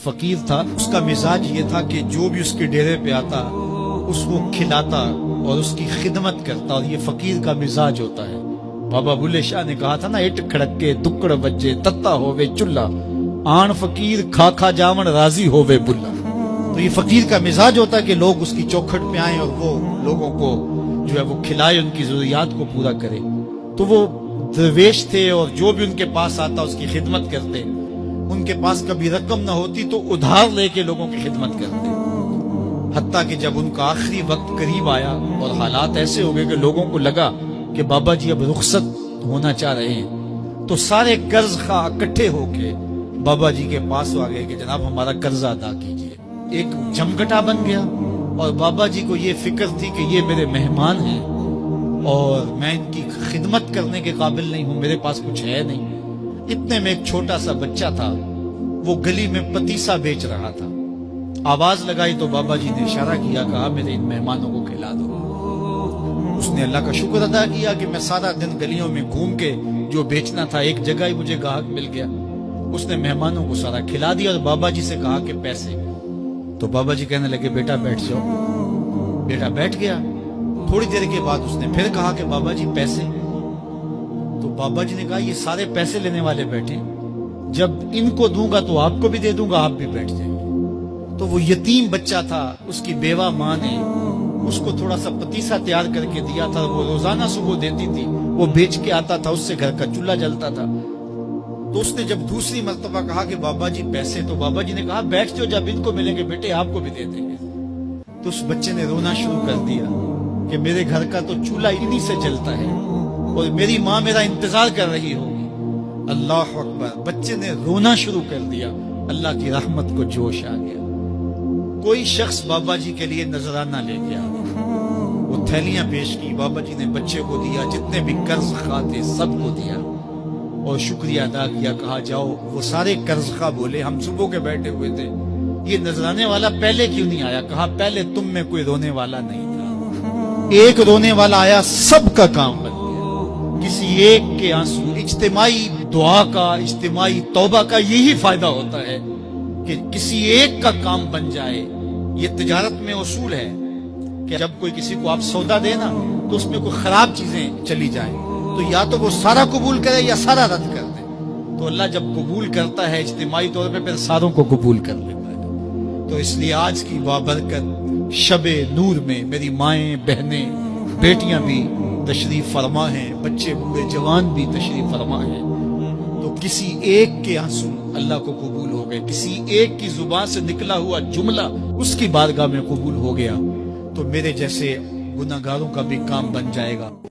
فقیر تھا، اس کا مزاج یہ تھا کہ جو بھی اس کے ڈیرے پہ آتا اس کو کھلاتا اور اس کی خدمت کرتا، اور یہ فقیر کا مزاج ہوتا ہے۔ بابا بلے شاہ نے کہا تھا نا، اٹ کھڑکے دکڑ بجے تتا ہووے چلا، آن فقیر کھا کھا جاون راضی ہووے بلا۔ تو یہ فقیر کا مزاج ہوتا ہے کہ لوگ اس کی چوکھٹ پہ آئیں اور وہ لوگوں کو جو ہے وہ کھلائے، ان کی ضروریات کو پورا کرے۔ تو وہ درویش تھے اور جو بھی ان کے پاس آتا اس کی خدمت کرتے۔ ان کے پاس کبھی رقم نہ ہوتی تو ادھار لے کے لوگوں کی خدمت کرتے، حتیٰ کہ جب ان کا آخری وقت قریب آیا اور حالات ایسے ہو گئے کہ لوگوں کو لگا کہ بابا جی اب رخصت ہونا چاہ رہے ہیں، تو سارے قرض خواہ اکٹھے ہو کے بابا جی کے پاس آ گئے کہ جناب ہمارا قرضہ ادا کیجیے۔ ایک جمگٹا بن گیا، اور بابا جی کو یہ فکر تھی کہ یہ میرے مہمان ہیں اور میں ان کی خدمت کرنے کے قابل نہیں ہوں، میرے پاس کچھ ہے نہیں۔ اتنے میں ایک چھوٹا سا بچہ تھا، وہ گلی میں پتیسا بیچ رہا تھا۔ آواز لگائی تو بابا جی نے اشارہ کیا، کہا میرے ان مہمانوں کو کھلا دو۔ اس نے اللہ کا شکر ادا کیا کہ میں سارا دن گلیوں میں گھوم کے جو بیچنا تھا ایک جگہ ہی مجھے گاہک مل گیا۔ اس نے مہمانوں کو سارا کھلا دیا اور بابا جی سے کہا کہ پیسے۔ تو بابا جی کہنے لگے بیٹا بیٹھ جاؤ۔ بیٹا بیٹھ گیا۔ تھوڑی دیر کے بعد اس نے پھر کہا کہ بابا جی پیسے۔ تو بابا جی نے کہا یہ سارے پیسے لینے والے بیٹھے، جب ان کو دوں گا تو آپ کو بھی دے دوں گا، آپ بھی بیٹھ جائیں۔ تو وہ یتیم بچہ تھا، اس کی بیوہ ماں نے اس کو تھوڑا سا پتیسا تیار کر کے دیا تھا، وہ روزانہ صبح دیتی تھی، وہ بیچ کے آتا تھا، اس سے گھر کا چولہا جلتا تھا۔ تو اس نے جب دوسری مرتبہ کہا کہ بابا جی پیسے، تو بابا جی نے کہا بیٹھ جاؤ، جب ان کو ملیں گے بیٹے آپ کو بھی دے دیں گے۔ تو اس بچے نے رونا شروع کر دیا کہ میرے گھر کا تو چولہا انہی سے جلتا ہے اور میری ماں میرا انتظار کر رہی ہوگی۔ اللہ اکبر، بچے نے رونا شروع کر دیا۔ اللہ کی رحمت کو جوش آ گیا۔ کوئی شخص بابا جی کے لیے نذرانہ لے کے آ گیا، وہ تھیلیاں پیش کی، بابا جی نے بچے کو دیا، جتنے بھی قرض خواہ تھے سب کو دیا اور شکریہ ادا کیا۔ کہا جاؤ۔ وہ سارے قرض خواہ بولے ہم صبح کے بیٹھے ہوئے تھے، یہ نذرانے والا پہلے کیوں نہیں آیا؟ کہا پہلے تم میں کوئی رونے والا نہیں تھا، ایک رونے والا آیا، سب کا کام بن گیا۔ کسی ایک کے آنسو، اجتماعی دعا کا، اجتماعی توبہ کا یہی فائدہ ہوتا ہے کہ کسی ایک کا کام بن جائے۔ یہ تجارت میں اصول ہے کہ جب کوئی کسی کو آپ سودا دے نا تو اس میں کوئی خراب چیزیں چلی جائیں تو یا تو وہ سارا قبول کرے یا سارا رد کر دے۔ تو اللہ جب قبول کرتا ہے اجتماعی طور پہ پھر ساروں کو قبول کر لیتا ہے۔ تو اس لیے آج کی بابرکت شب نور میں میری مائیں، بہنیں، بیٹیاں بھی تشریف فرما ہیں، بچے بوڑھے جوان بھی تشریف فرما ہیں۔ تو کسی ایک کے آنسو اللہ کو قبول ہو گئے، کسی ایک کی زبان سے نکلا ہوا جملہ اس کی بارگاہ میں قبول ہو گیا، تو میرے جیسے گناہگاروں کا بھی کام بن جائے گا۔